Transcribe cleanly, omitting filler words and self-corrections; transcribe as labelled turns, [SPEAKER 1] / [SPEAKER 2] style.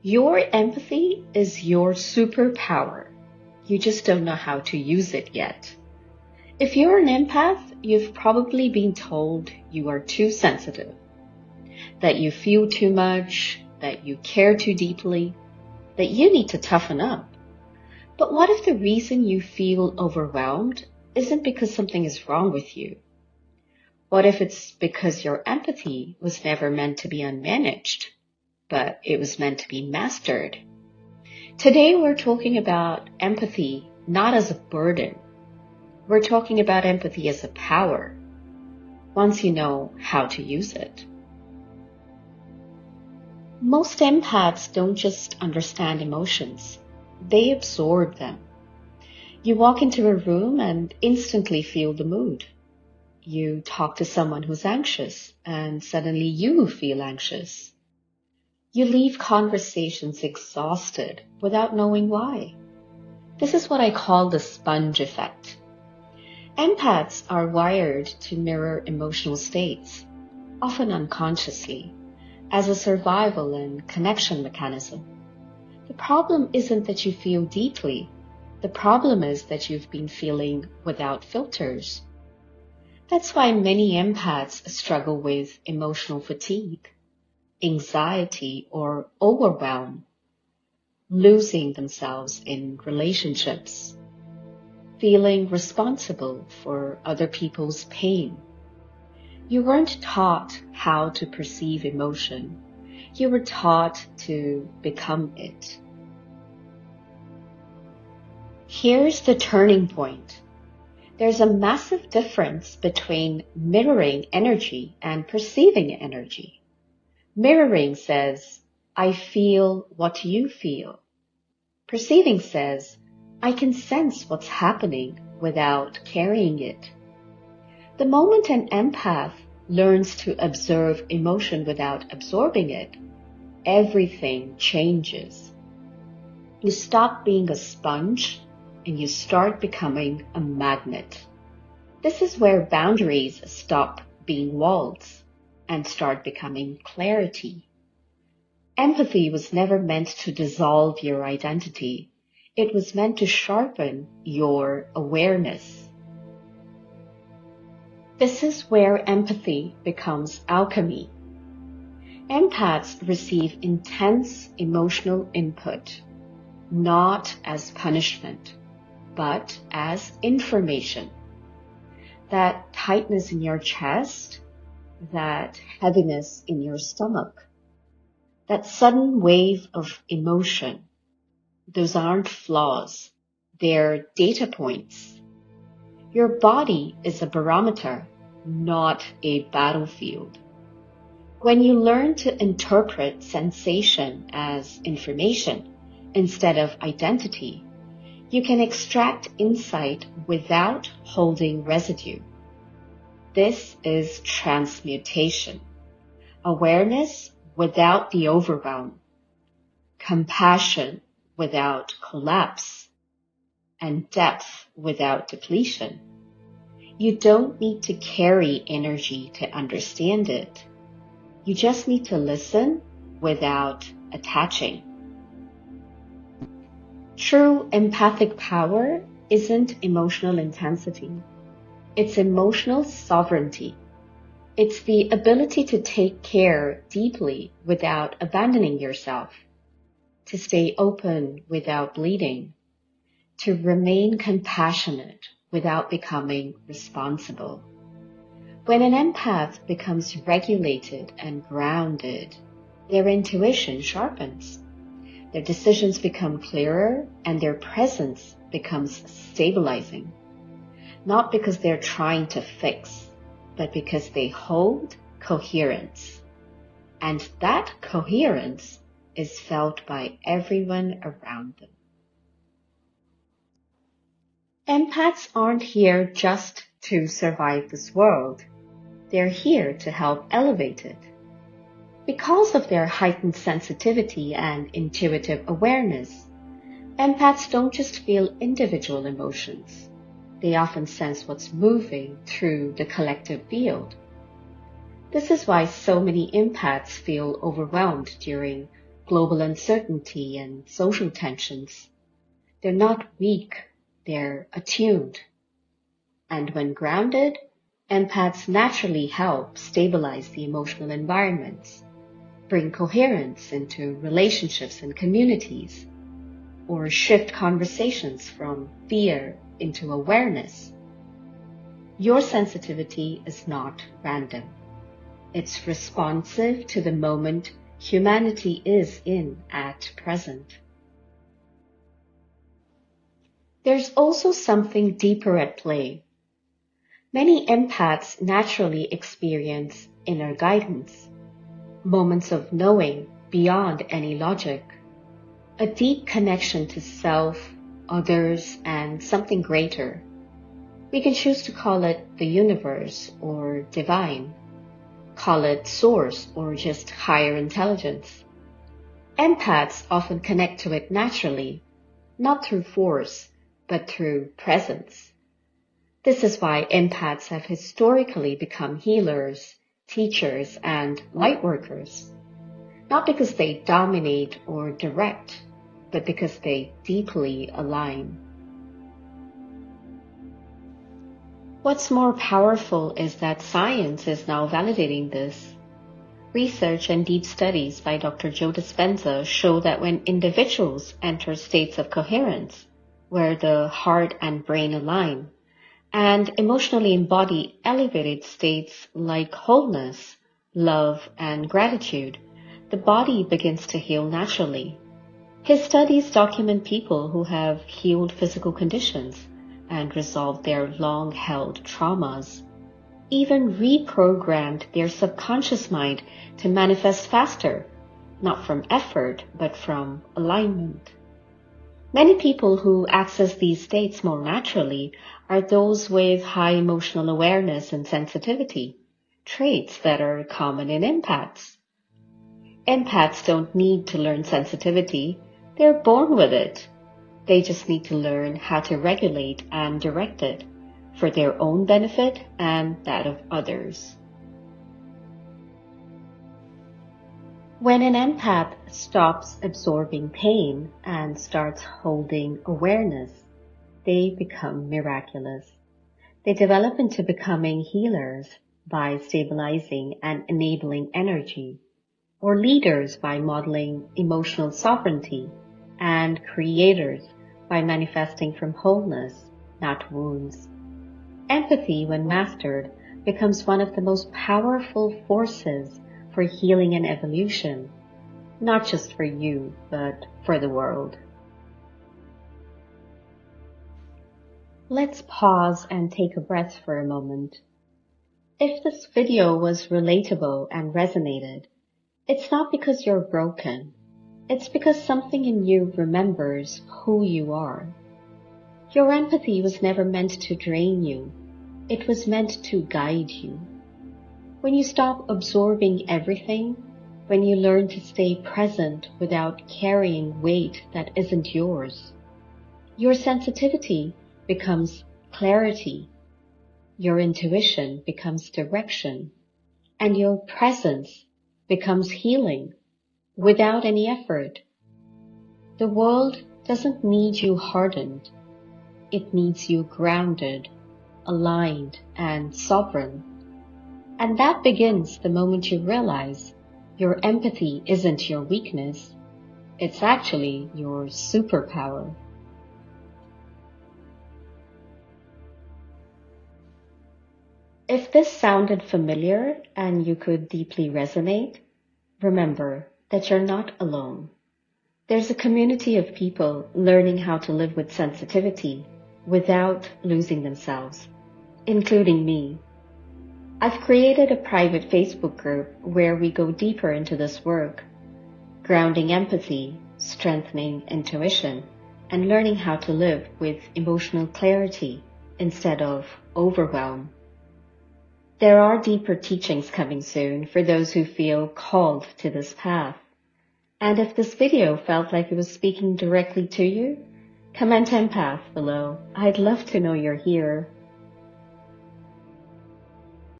[SPEAKER 1] Your empathy is your superpower. You just don't know how to use it yet. If you're an empath, you've probably been told you are too sensitive, that you feel too much, that you care too deeply, that you need to toughen up. But what if the reason you feel overwhelmed isn't because something is wrong with you? What if it's because your empathy was never meant to be unmanaged, but it was meant to be mastered? Today we're talking about empathy not as a burden. We're talking about empathy as a power, once you know how to use it. Most empaths don't just understand emotions, they absorb them. You walk into a room and instantly feel the mood. You talk to someone who's anxious and suddenly you feel anxious. You leave conversations exhausted without knowing why. This is what I call the sponge effect. Empaths are wired to mirror emotional states, often unconsciously, as a survival and connection mechanism. The problem isn't that you feel deeply. The problem is that you've been feeling without filters. That's why many empaths struggle with emotional fatigue, anxiety, or overwhelm, losing themselves in relationships, feeling responsible for other people's pain. You weren't taught how to perceive emotion. You were taught to become it. Here's the turning point. There's a massive difference between mirroring energy and perceiving energy. Mirroring says, I feel what you feel. Perceiving says, I can sense what's happening without carrying it. The moment an empath learns to observe emotion without absorbing it, everything changes. You stop being a sponge and you start becoming a magnet. This is where boundaries stop being walls and start becoming clarity. Empathy was never meant to dissolve your identity. It was meant to sharpen your awareness. This is where empathy becomes alchemy. Empaths receive intense emotional input, not as punishment, but as information. That tightness in your chest, that heaviness in your stomach, that sudden wave of emotion, those aren't flaws, they're data points. Your body is a barometer, not a battlefield. When you learn to interpret sensation as information instead of identity, you can extract insight without holding residue. This is transmutation. Awareness without the overwhelm. Compassion without collapse. And depth without depletion. You don't need to carry energy to understand it. You just need to listen without attaching. True empathic power isn't emotional intensity. It's emotional sovereignty. It's the ability to take care deeply without abandoning yourself, to stay open without bleeding, to remain compassionate without becoming responsible. When an empath becomes regulated and grounded, their intuition sharpens. Their decisions become clearer and their presence becomes stabilizing. Not because they're trying to fix, but because they hold coherence. And that coherence is felt by everyone around them. Empaths aren't here just to survive this world. They're here to help elevate it. Because of their heightened sensitivity and intuitive awareness, empaths don't just feel individual emotions. They often sense what's moving through the collective field. This is why so many empaths feel overwhelmed during global uncertainty and social tensions. They're not weak, they're attuned. And when grounded, empaths naturally help stabilize the emotional environments, bring coherence into relationships and communities, or shift conversations from fear into awareness. Your sensitivity is not random. It's responsive to the moment humanity is in at present. There's also something deeper at play. Many empaths naturally experience inner guidance, moments of knowing beyond any logic, a deep connection to self, others, and something greater. We can choose to call it the universe or divine, call it source or just higher intelligence. Empaths often connect to it naturally, not through force, but through presence. This is why empaths have historically become healers, teachers, and light workers. Not because they dominate or direct, but because they deeply align. What's more powerful is that science is now validating this. Research and deep studies by Dr. Joe Dispenza show that when individuals enter states of coherence, where the heart and brain align, and emotionally embody elevated states like wholeness, love, and gratitude, the body begins to heal naturally. His studies document people who have healed physical conditions and resolved their long-held traumas, even reprogrammed their subconscious mind to manifest faster, not from effort, but from alignment. Many people who access these states more naturally are those with high emotional awareness and sensitivity, traits that are common in empaths. Empaths don't need to learn sensitivity, they're born with it. They just need to learn how to regulate and direct it for their own benefit and that of others. When an empath stops absorbing pain and starts holding awareness, they become miraculous. They develop into becoming healers by stabilizing and enabling energy, or leaders by modeling emotional sovereignty, and creators by manifesting from wholeness, not wounds. Empathy, when mastered, becomes one of the most powerful forces for healing and evolution, not just for you, but for the world. Let's pause and take a breath for a moment. If this video was relatable and resonated, it's not because you're broken. It's because something in you remembers who you are. Your empathy was never meant to drain you. It was meant to guide you. When you stop absorbing everything, when you learn to stay present without carrying weight that isn't yours, your sensitivity becomes clarity, your intuition becomes direction, and your presence becomes healing without any effort. The world doesn't need you hardened. It needs you grounded, aligned, and sovereign. And that begins the moment you realize your empathy isn't your weakness. It's actually your superpower. If this sounded familiar and you could deeply resonate, remember that you're not alone. There's a community of people learning how to live with sensitivity without losing themselves, including me. I've created a private Facebook group where we go deeper into this work, grounding empathy, strengthening intuition, and learning how to live with emotional clarity instead of overwhelm. There are deeper teachings coming soon for those who feel called to this path. And if this video felt like it was speaking directly to you, comment empath below. I'd love to know you're here.